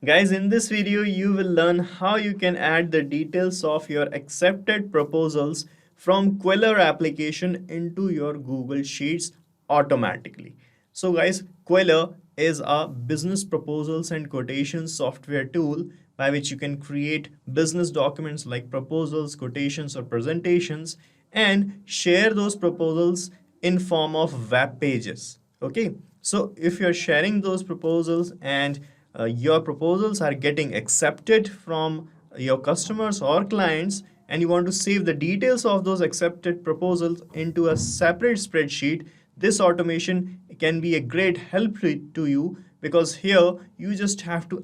Guys, in this video, you will learn how you can add the details of your accepted proposals from Qwilr application into your Google Sheets automatically. So guys, Qwilr is a business proposals and quotations software tool by which you can create business documents like proposals, quotations, or presentations and share those proposals in form of web pages. Okay, so if you're sharing those proposals and your proposals are getting accepted from your customers or clients, and you want to save the details of those accepted proposals into a separate spreadsheet, this automation can be a great help to you, because here you just have to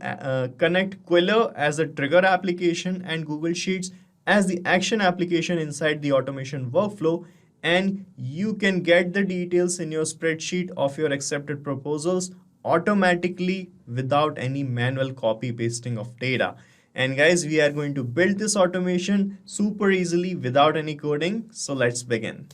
connect Qwilr as a trigger application and Google Sheets as the action application inside the automation workflow, and you can get the details in your spreadsheet of your accepted proposals automatically without any manual copy pasting of data. And guys, we are going to build this automation super easily without any coding. So let's begin.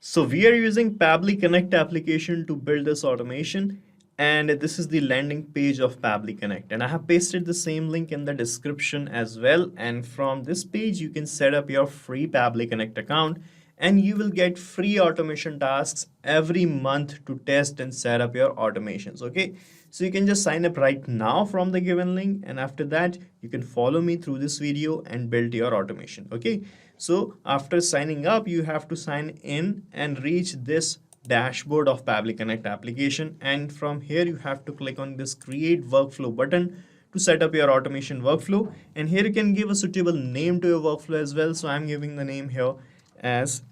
So we are using Pabbly Connect application to build this automation, and this is the landing page of Pabbly Connect, and I have pasted the same link in the description as well. And from this page you can set up your free Pabbly Connect account, and you will get free automation tasks every month to test and set up your automations. Okay, so you can just sign up right now from the given link, and after that you can follow me through this video and build your automation. Okay, so after signing up, you have to sign in and reach this dashboard of Pabbly Connect application, and from here you have to click on this create workflow button to set up your automation workflow. And here you can give a suitable name to your workflow as well. So I'm giving the name here as,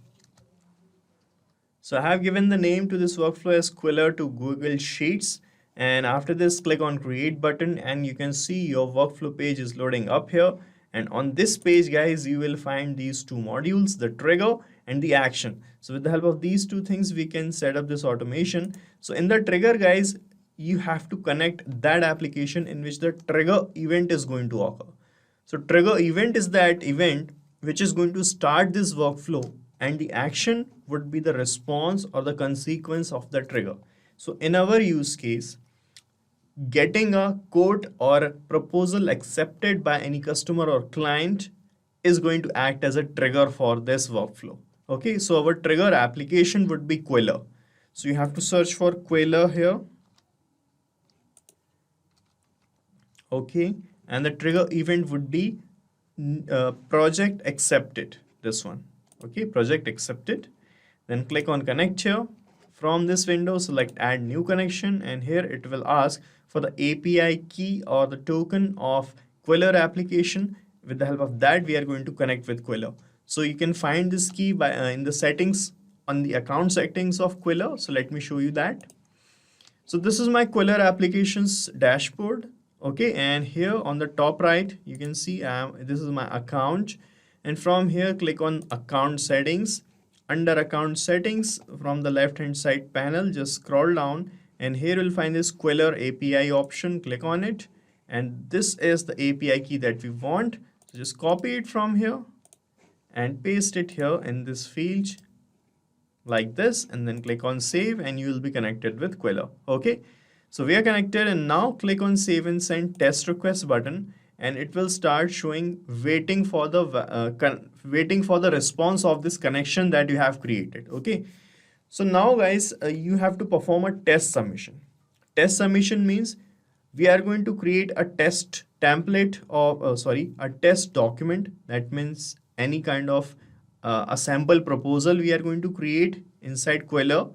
so I have given the name to this workflow as Qwilr to Google Sheets. And after this, click on create button, and you can see your workflow page is loading up here. And on this page, guys, you will find these two modules, the trigger and the action. So with the help of these two things, we can set up this automation. So in the trigger, guys, you have to connect that application in which the trigger event is going to occur. So trigger event is that event which is going to start this workflow, and the action would be the response or the consequence of the trigger. So in our use case, getting a quote or proposal accepted by any customer or client is going to act as a trigger for this workflow. Okay, so our trigger application would be Qwilr. So you have to search for Qwilr here. Okay, and the trigger event would be project accepted, this one. Okay, project accepted. Then click on connect here. From this window, select add new connection, and here it will ask for the API key or the token of Qwilr application. With the help of that, we are going to connect with Qwilr. So you can find this key by in the settings, on the account settings of Qwilr. So let me show you that. So this is my Qwilr applications dashboard. Okay, and here on the top right, you can see this is my account, and from here click on account settings. Under account settings, from the left hand side panel, just scroll down, and here you'll find this Qwilr API option. Click on it, and this is the API key that we want. So just copy it from here and paste it here in this field like this, and then click on save, and you will be connected with Qwilr. Okay, so we are connected, and now click on save and send test request button, and it will start showing waiting for the response of this connection that you have created. Okay, so now guys, you have to perform a test submission. Test submission means we are going to create a test template of a test document. That means any kind of a sample proposal we are going to create inside Qwilr,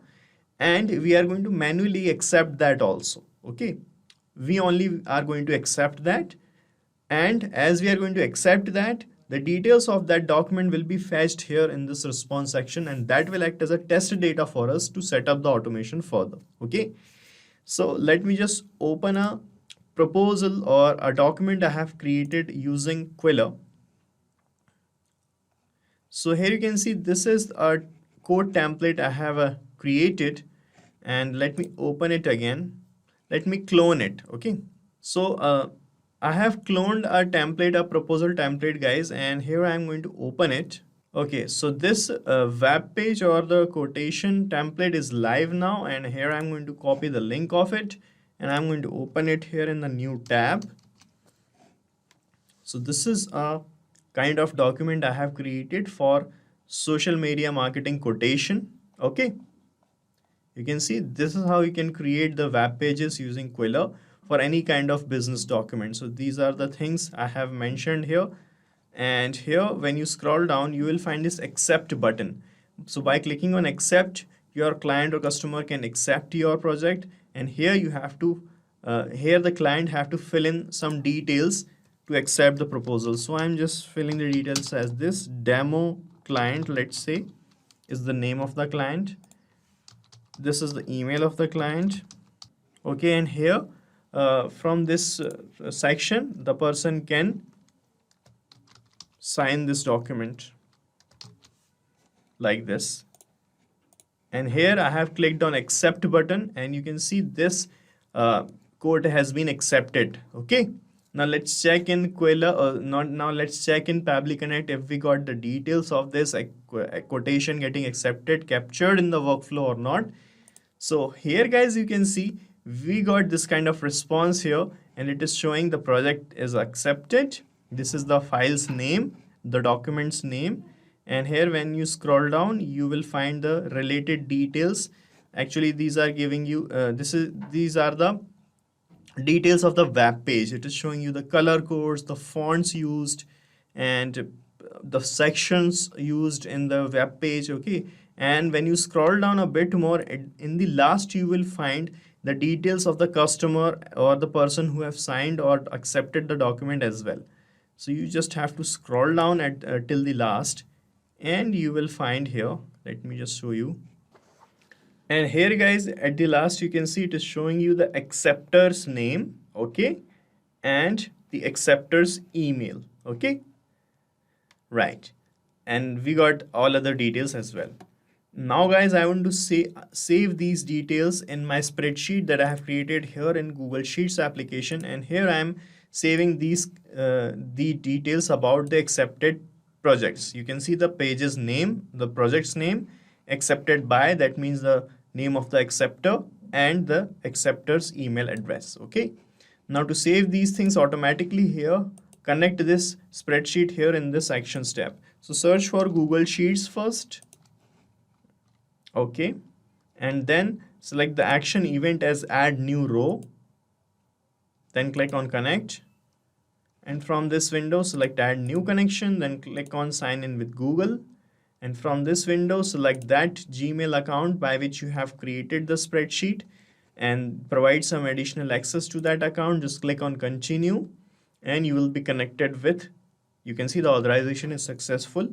and we are going to manually accept that also. Okay, we only are going to accept that, and as we are going to accept that, the details of that document will be fetched here in this response section, and that will act as a test data for us to set up the automation further. Okay, so let me just open a proposal or a document I have created using Qwilr. So here you can see this is a code template I have created, and let me open it again. Let me clone it. Okay, so I have cloned a template, a proposal template, guys, and here I'm going to open it. Okay, so this web page or the quotation template is live now, and here I'm going to copy the link of it, and I'm going to open it here in the new tab. So this is a kind of document I have created for social media marketing quotation. Okay, you can see this is how you can create the web pages using Qwilr for any kind of business document. So these are the things I have mentioned here. And here when you scroll down, you will find this accept button. So by clicking on accept, your client or customer can accept your project. And here you have to, here the client have to fill in some details to accept the proposal. So I'm just filling the details as this demo client, let's say, is the name of the client. This is the email of the client. Okay, and here from this section, the person can sign this document like this. And here I have clicked on accept button, and you can see this quote has been accepted. Okay, now let's check in Qwilr, now let's check in Pabbly Connect if we got the details of this quotation getting accepted, captured in the workflow or not. So here guys, you can see we got this kind of response here, and it is showing the project is accepted. This is the file's name, the document's name, and here when you scroll down, you will find the related details. Actually, these are giving you these are the details of the web page. It is showing you the color codes, the fonts used, and the sections used in the web page. Okay, and when you scroll down a bit more, in the last you will find the details of the customer or the person who have signed or accepted the document as well. So you just have to scroll down at till the last, and you will find here, let me just show you. And here guys, at the last you can see it is showing you the acceptor's name, okay, and the acceptor's email. Okay, right, and we got all other details as well. Now guys, I want to save these details in my spreadsheet that I have created here in Google Sheets application, and here I am saving these the details about the accepted projects. You can see the page's name, the project's name, accepted by, that means the name of the acceptor, and the acceptor's email address. Okay, now to save these things automatically here, connect this spreadsheet here in this actions tab. So search for Google Sheets first. Okay, and then select the action event as add new row, then click on connect, and from this window select add new connection, then click on sign in with Google, and from this window select that Gmail account by which you have created the spreadsheet and provide some additional access to that account. Just click on continue, and you will be connected with, you can see the authorization is successful,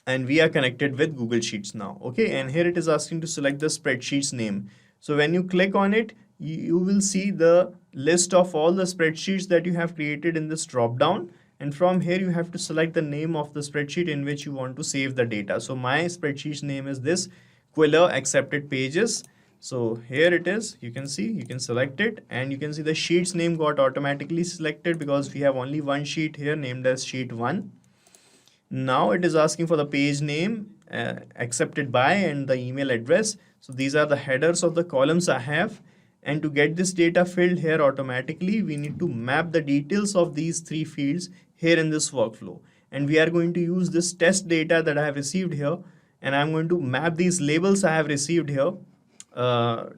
and we are connected with Google Sheets now. Okay, and here it is asking to select the spreadsheet's name. So when you click on it, you will see the list of all the spreadsheets that you have created in this drop down, and from here you have to select the name of the spreadsheet in which you want to save the data. So my spreadsheet's name is this Qwilr accepted pages. So here it is, you can see, you can select it, and you can see the sheet's name got automatically selected because we have only one sheet here named as sheet 1. Now it is asking for the page name, accepted by, and the email address. So these are the headers of the columns I have, and to get this data filled here automatically, we need to map the details of these three fields here in this workflow, and we are going to use this test data that I have received here, and I'm going to map these labels I have received here to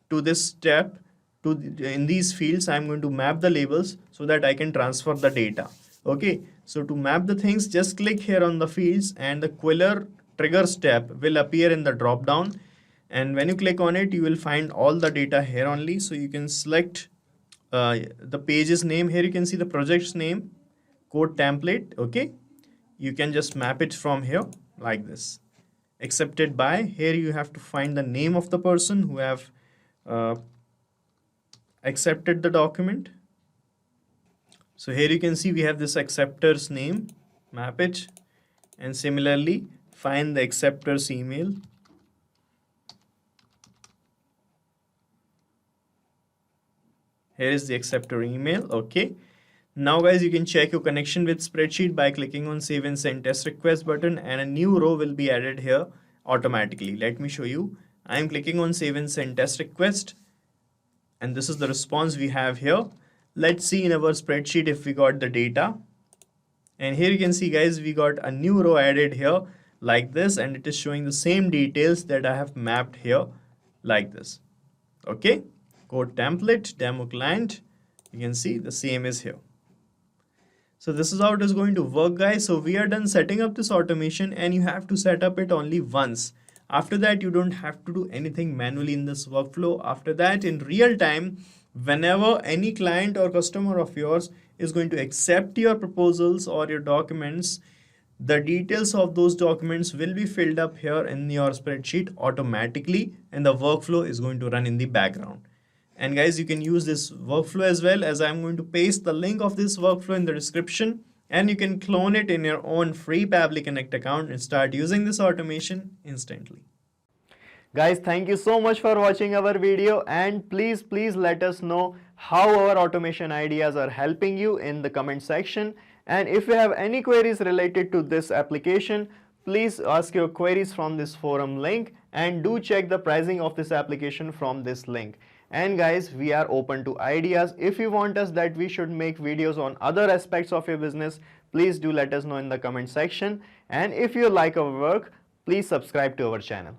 this step. In these fields I'm going to map the labels so that I can transfer the data. Okay, so to map the things, just click here on the fields, and the Qwilr triggers tab will appear in the drop down, and when you click on it, you will find all the data here only. So you can select the page's name. Here you can see the project's name, code template. Okay, you can just map it from here like this. Accepted by, here you have to find the name of the person who have accepted the document. So here you can see we have this acceptor's name, map it, and similarly find the acceptor's email. Here is the acceptor email. Okay, now guys, you can check your connection with spreadsheet by clicking on save and send test request button, and a new row will be added here automatically. Let me show you. I'm clicking on save and send test request, and this is the response we have here. Let's see in our spreadsheet if we got the data. And here you can see, guys, we got a new row added here like this, and it is showing the same details that I have mapped here like this. Okay, code template, demo client, you can see the same is here. So this is how it is going to work, guys. So we are done setting up this automation, and you have to set up it only once. After that, you don't have to do anything manually in this workflow. After that, in real time, whenever any client or customer of yours is going to accept your proposals or your documents, the details of those documents will be filled up here in your spreadsheet automatically, and the workflow is going to run in the background. And guys, you can use this workflow as well, as I'm going to paste the link of this workflow in the description, and you can clone it in your own free Pabbly Connect account and start using this automation instantly. Guys, thank you so much for watching our video, and please let us know how our automation ideas are helping you in the comment section. And if you have any queries related to this application, please ask your queries from this forum link, and do check the pricing of this application from this link. And guys, we are open to ideas. If you want us that we should make videos on other aspects of your business, please do let us know in the comment section. And if you like our work, please subscribe to our channel.